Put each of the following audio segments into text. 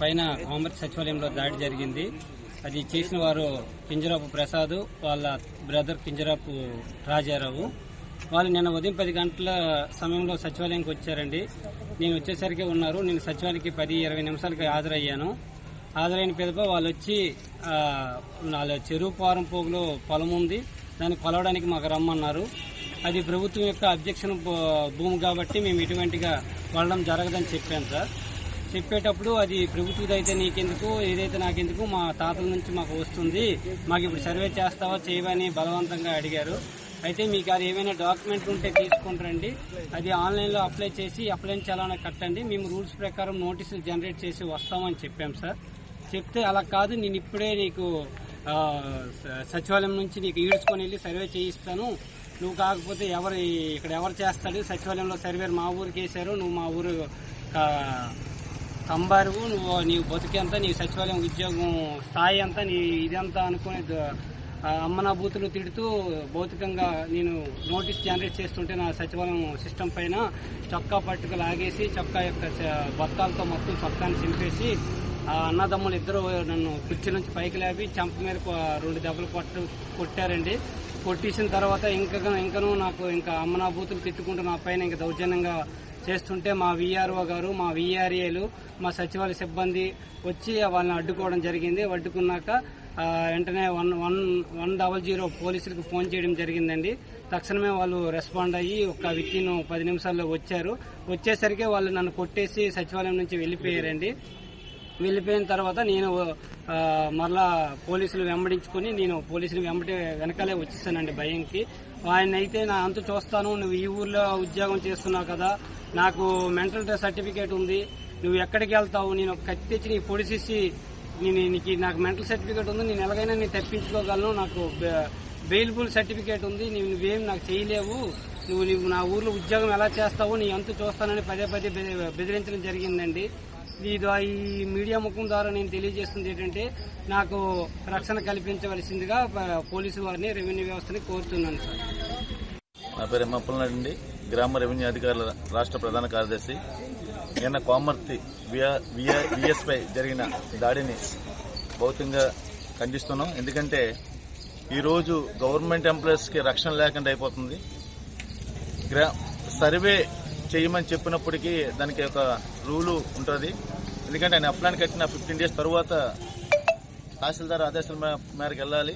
పైన కామర్స్ సచివాలయంలో దాడి జరిగింది. అది చేసిన వారు కింజరాపు ప్రసాద్, వాళ్ళ బ్రదర్ కింజరాపు రాజారావు. వాళ్ళు నిన్న ఉదయం 10 గంటల సమయంలో సచివాలయానికి వచ్చారండి. నేను వచ్చేసరికి ఉన్నారు. నేను సచివాలయానికి 10-20 నిమిషాలకి హాజరయ్యాను. హాజరైన పిదప వాళ్ళు వచ్చి చెరువు పారం పోగులో పొలం ఉంది, దాన్ని కొలవడానికి మాకు రమ్మన్నారు. అది ప్రభుత్వం యొక్క అబ్జెక్షన్ భూమి కాబట్టి మేము ఇటువంటిగా కొలడం జరగదని చెప్పాను సార్. చెప్పేటప్పుడు అది ప్రభుత్వది అయితే నీకెందుకు, ఏదైతే నాకెందుకు, మా తాతల నుంచి మాకు వస్తుంది, మాకు ఇప్పుడు సర్వే చేస్తావా చేయవా అని బలవంతంగా అడిగారు. అయితే మీకు అది ఏమైనా డాక్యుమెంట్ ఉంటే తీసుకుంటారండి, అది ఆన్లైన్లో అప్లై చలానా కట్టండి, మేము రూల్స్ ప్రకారం నోటీసులు జనరేట్ చేసి వస్తామని చెప్పాం సార్. చెప్తే అలా కాదు, నేను ఇప్పుడే నీకు సచివాలయం నుంచి నీకు ఈడ్చుకొని వెళ్ళి సర్వే చేయిస్తాను, నువ్వు కాకపోతే ఇక్కడ ఎవరు చేస్తాడు, సచివాలయంలో సర్వేరు మా ఊరికి వేశారు, నువ్వు మా ఊరు కంబారువు, నీవు బతికేంత, నీ సచివాలయం ఉద్యోగం స్థాయి అంతా, నీ ఇదంతా అనుకునే అమ్మనా బూతులు తిడుతూ భౌతికంగా నేను నోటీస్ జనరేట్ చేస్తుంటే నా సచివాలయం సిస్టమ్ పైన చొక్కా పట్టుకు లాగేసి చొక్కా యొక్క బత్తాలతో మొత్తం చొక్కాని చింపేసి ఆ అన్నదమ్ములు ఇద్దరు నన్ను కుర్చీ నుంచి పైకి లేపి చంప మీద 2 దెబ్బలు కొట్టారండి. కొట్టేసిన తర్వాత ఇంకనూ నాకు అమ్మనా బూతులు తిట్టుకుంటూ నా పైన ఇంకా దౌర్జన్యంగా చేస్తుంటే మా వీఆర్ఓ గారు, మా వీఆర్ఏలు, మా సచివాలయ సిబ్బంది వచ్చి వాళ్ళని అడ్డుకోవడం జరిగింది. అడ్డుకున్నాక వెంటనే 100 పోలీసులకు ఫోన్ చేయడం జరిగిందండి. తక్షణమే వాళ్ళు రెస్పాండ్ అయ్యి వితిన్ 10 నిమిషాల్లో వచ్చారు. వచ్చేసరికి వాళ్ళు నన్ను కొట్టేసి సచివాలయం నుంచి వెళ్ళిపోయారండి. వెళ్ళిపోయిన తర్వాత నేను మరలా పోలీసులు వెంబడించుకుని నేను పోలీసులు వెనకాలే వచ్చేసానండి భయంకి. ఆయన అయితే నా అంత చూస్తాను, నువ్వు ఈ ఊర్లో ఉద్యోగం చేస్తున్నావు కదా, నాకు మెంటల్ సర్టిఫికేట్ ఉంది, నువ్వు ఎక్కడికి వెళ్తావు, నేను కత్తి తెచ్చి నీ పొడిసేసి నాకు మెంటల్ సర్టిఫికేట్ ఉంది, నేను ఎలాగైనా నేను తప్పించుకోగలను, నాకు బెయిలబుల్ సర్టిఫికేట్ ఉంది, నువ్వేం నాకు చేయలేవు, నువ్వు నా ఊర్లో ఉద్యోగం ఎలా చేస్తావు, నీ అంత చూస్తానని పదే బెదిరించడం జరిగిందండి. ఈ మీడియా ముఖం ద్వారా నేను తెలియజేస్తుంది ఏంటంటే నాకు రక్షణ కల్పించవలసిందిగా పోలీసు వారిని, రెవెన్యూ వ్యవస్థని కోరుతున్నాను సార్. నా పేరు ఎమ్మప్పలనాయుడు అండి, గ్రామ రెవెన్యూ అధికారుల రాష్ట్ర ప్రధాన కార్యదర్శి. నిన్న కోమర్తి విఎస్ పై జరిగిన దాడిని భౌతికంగా ఖండిస్తున్నాం. ఎందుకంటే ఈరోజు గవర్నమెంట్ ఎంప్లాయీస్ కి రక్షణ లేకుండా అయిపోతుంది. సర్వే చేయమని చెప్పినప్పటికీ దానికి ఒక రూలు ఉంటుంది. ఎందుకంటే ఆయన అప్లాన్ కట్టిన 15 డేస్ తర్వాత తహసీల్దార్ ఆదేశాల మేరకు వెళ్ళాలి.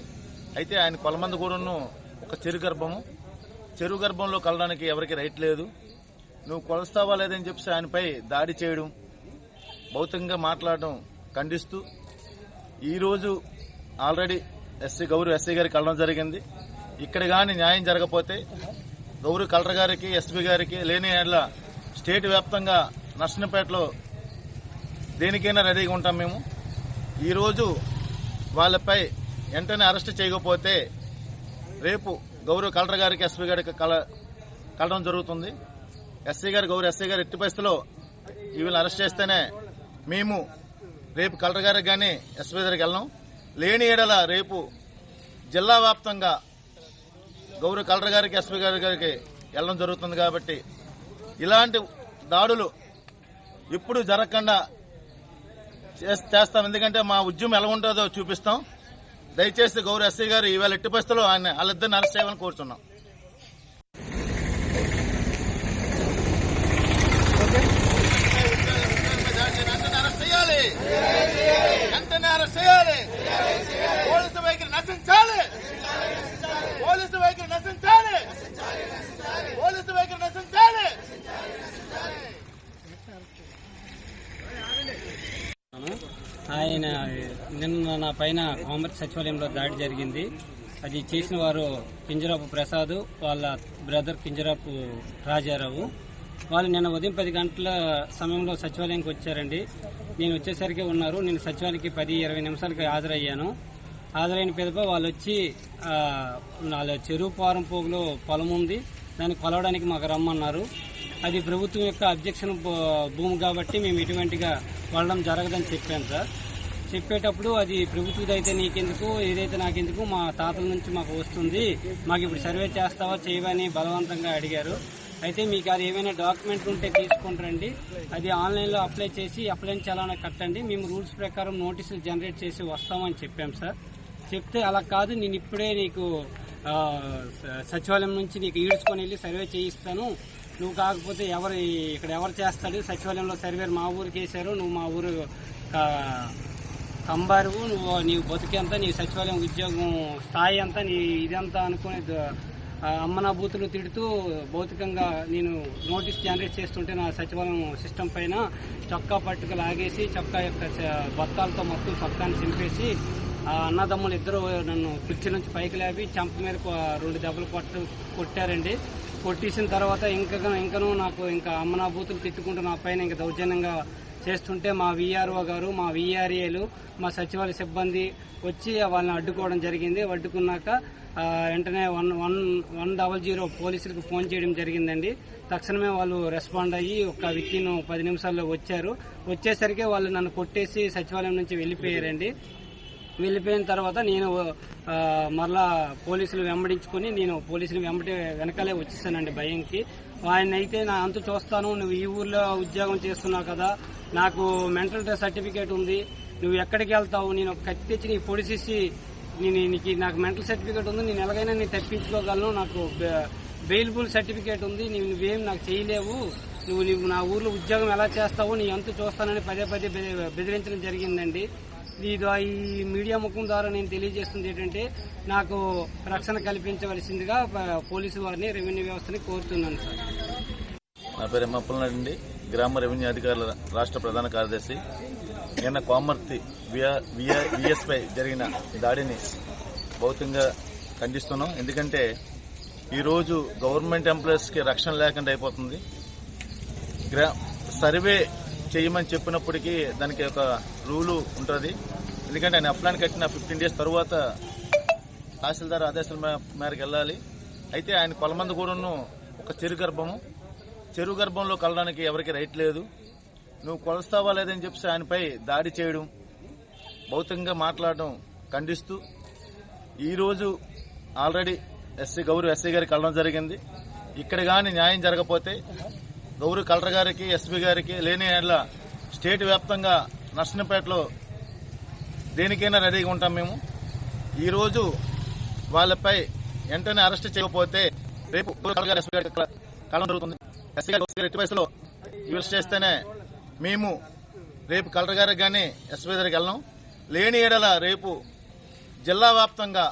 అయితే ఆయన కొలమంది కూడాను ఒక చెరువు గర్భంలో కలడానికి ఎవరికి రైట్ లేదు. నువ్వు కొలుస్తావా లేదని చెప్పి ఆయనపై దాడి చేయడం, భౌతికంగా మాట్లాడడం ఖండిస్తూ ఈరోజు ఆల్రెడీ గౌరవ ఎస్సీ గారికి కలవడం జరిగింది. ఇక్కడ కానీ న్యాయం జరగకపోతే గౌరవ కలెక్టర్ గారికి, ఎస్పీ గారికి, లేని స్టేట్ వ్యాప్తంగా నర్సన్నపేటలో దేనికైనా రెడీగా ఉంటాం. మేము ఈరోజు వాళ్ళపై వెంటనే అరెస్ట్ చేయకపోతే రేపు గౌరవ కలెక్టర్ గారికి, ఎస్పీ గారికి కలవడం జరుగుతుంది. గౌరవ ఎస్సీ గారు ఎట్టి పరిస్థితిలో వీళ్ళని అరెస్ట్ చేస్తేనే మేము రేపు కలెక్టర్ గారికి కానీ ఎస్పీ గారికి వెళ్ళాం. లేని ఏడల రేపు జిల్లా వ్యాప్తంగా గౌరవ కలెక్టర్ గారికి, ఎస్పీ గారికి వెళ్ళడం జరుగుతుంది. కాబట్టి ఇలాంటి దాడులు ఇప్పుడు జరగకుండా చేస్తాం. ఎందుకంటే మా ఉద్యమం ఎలా ఉంటుందో చూపిస్తాం. దయచేసి గౌరవ ఎస్సీ గారు ఈవేళ ఎట్టి పరిస్థితుల్లో వాళ్ళిద్దరిని అరెస్ట్ చేయాలని కోరుతున్నాం. ఆయన నిన్న నా పైన కామర్స్ సచివాలయంలో దాడి జరిగింది. అది చేసిన వారు కింజరాపు ప్రసాద్, వాళ్ళ బ్రదర్ కింజరాపు రాజారావు. వాళ్ళు నిన్న ఉదయం 10 గంటల సమయంలో సచివాలయానికి వచ్చారండి. నేను వచ్చేసరికి ఉన్నారు. నేను సచివాలయానికి 10-20 నిమిషాలకి హాజరయ్యాను. హాజరైన పిదప వాళ్ళు వచ్చి చెరువు పారం పోగులో పొలం ఉంది, దాన్ని కొలవడానికి మాకు రమ్మన్నారు. అది ప్రభుత్వం యొక్క అబ్జెక్షన్ భూమి కాబట్టి మేము ఇటువంటిగా కొలడం జరగదని చెప్పాను సార్. చెప్పేటప్పుడు అది ప్రభుత్వది అయితే నీకెందుకు, ఏదైతే నాకెందుకు, మా తాతల నుంచి మాకు వస్తుంది, మాకు ఇప్పుడు సర్వే చేస్తావా చేయవా అని బలవంతంగా అడిగారు. అయితే మీకు అది ఏమైనా డాక్యుమెంట్ ఉంటే తీసుకుంటారండి. అది ఆన్లైన్లో అప్లై చేసి అప్లై చేయాలని కట్టండి. మేము రూల్స్ ప్రకారం నోటీసులు జనరేట్ చేసి వస్తామని చెప్పాం సార్. చెప్తే అలా కాదు, నేను ఇప్పుడే నీకు సచివాలయం నుంచి నీకు ఈడ్చుకొని వెళ్ళి సర్వే చేయిస్తాను, నువ్వు కాకపోతే ఇక్కడ ఎవరు చేస్తాడు, సచివాలయంలో సర్వేర్ మా ఊరికి వేశారు, నువ్వు మా ఊరు కంబారువు, నీవు బతికేంత, నీ సచివాలయం ఉద్యోగం స్థాయి అంతా, నీ ఇదంతా అనుకునే అమ్మనా బూతులు తిడుతూ భౌతికంగా నేను నోటీస్ జనరేట్ చేస్తుంటే నా సచివాలయం సిస్టమ్ పైన చొక్కా పట్టుకు లాగేసి చొక్కా యొక్క బత్తాలతో మొత్తం చొక్కాని చింపేసి ఆ అన్నదమ్ములు ఇద్దరు నన్ను కుర్చీ నుంచి పైకి లేపి చంప మీద 2 దెబ్బలు కొట్టారండి. కొట్టేసిన తర్వాత ఇంకనూ నాకు అమ్మనా బూతులు తిట్టుకుంటూ నా పైన ఇంకా దౌర్జన్యంగా చేస్తుంటే మా వీఆర్ఓ గారు, మా వీఆర్ఏలు, మా సచివాలయ సిబ్బంది వచ్చి వాళ్ళని అడ్డుకోవడం జరిగింది. అడ్డుకున్నాక వెంటనే 100 పోలీసులకు ఫోన్ చేయడం జరిగిందండి. తక్షణమే వాళ్ళు రెస్పాండ్ అయ్యి వితిన్ 10 నిమిషాల్లో వచ్చారు. వచ్చేసరికి వాళ్ళు నన్ను కొట్టేసి సచివాలయం నుంచి వెళ్ళిపోయారండి. వెళ్ళిపోయిన తర్వాత నేను మరలా పోలీసులు వెంబడించుకుని నేను పోలీసులు వెనకాలే వచ్చేసానండి భయంకి. ఆయన అయితే నా అంతు చూస్తాను, నువ్వు ఈ ఊర్లో ఉద్యోగం చేస్తున్నావు కదా, నాకు మెంటల్ సర్టిఫికేట్ ఉంది, నువ్వు ఎక్కడికి వెళ్తావు, నేను కత్తి తెచ్చి నీ పొడిచేసి నాకు మెంటల్ సర్టిఫికేట్ ఉంది, నేను ఎలాగైనా నేను తప్పించుకోగలను, నాకు బెయిలబుల్ సర్టిఫికేట్ ఉంది, నువ్వేం నాకు చేయలేవు, నువ్వు నా ఊర్లో ఉద్యోగం ఎలా చేస్తావు, నీ అంతు చూస్తానని పదే బెదిరించడం జరిగిందండి. ఈ మీడియా ముఖం ద్వారా నేను తెలియజేస్తుంది ఏంటంటే నాకు రక్షణ కల్పించవలసిందిగా పోలీసు వారిని, రెవెన్యూ వ్యవస్థని కోరుతున్నాను సార్. నా పేరు ఎమ్మప్పలనాడండి, గ్రామ రెవెన్యూ అధికారుల రాష్ట్ర ప్రధాన కార్యదర్శి. నిన్న కోమర్తి విఎస్పై జరిగిన దాడిని భౌతికంగా ఖండిస్తున్నాం. ఎందుకంటే ఈరోజు గవర్నమెంట్ ఎంప్లాయీస్ కి రక్షణ లేకుండా అయిపోతుంది. సర్వే చేయమని చెప్పినప్పటికీ దానికి ఒక రూలు ఉంటుంది. ఎందుకంటే ఆయన అప్లాన్ కట్టిన 15 డేస్ తర్వాత తహసీల్దార్ ఆదేశాల మేరకు వెళ్ళాలి. అయితే ఆయన కొలమందగూడను ఒక చెరువు గర్భంలో కలడానికి ఎవరికి రైట్ లేదు. నువ్వు కొలుస్తావా లేదని చెప్పి ఆయనపై దాడి చేయడం, భౌతికంగా మాట్లాడడం ఖండిస్తూ ఈరోజు ఆల్రెడీ గౌరవ ఎస్సీ గారికి కలవడం జరిగింది. ఇక్కడ గాని న్యాయం జరగకపోతే గౌరవ కలెక్టర్ గారికి, ఎస్పీ గారికి, లేని స్టేట్ వ్యాప్తంగా నర్సన్నపేటలో దేనికైనా రెడీగా ఉంటాం. మేము ఈరోజు వాళ్ళపై వెంటనే అరెస్ట్ చేయకపోతే రేపు ఎస్పీ గారికి కలవడం జరుగుతుంది. ఎస్సీ గారు ఎట్టి వయసులో యూజ్ చేస్తేనే మేము రేపు కలెక్టర్ గారికి కానీ ఎస్పీ గారికి వెళ్ళాం. లేని ఏడల రేపు జిల్లా వ్యాప్తంగా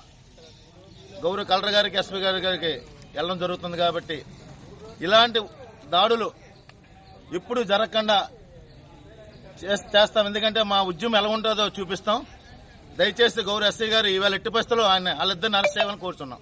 గౌరవ కలెక్టర్ గారికి, ఎస్పీ గారికి వెళ్ళడం జరుగుతుంది. కాబట్టి ఇలాంటి దాడులు ఇప్పుడు జరగకుండా చేస్తాం. ఎందుకంటే మా ఉద్యమం ఎలా ఉంటుందో చూపిస్తాం. దయచేసి గౌరవ ఎస్సీ గారు ఇవాళ ఎట్టి పరిస్థితుల్లో వాళ్ళిద్దరిని అరెస్ట్ చేయాలని కోరుతున్నాం.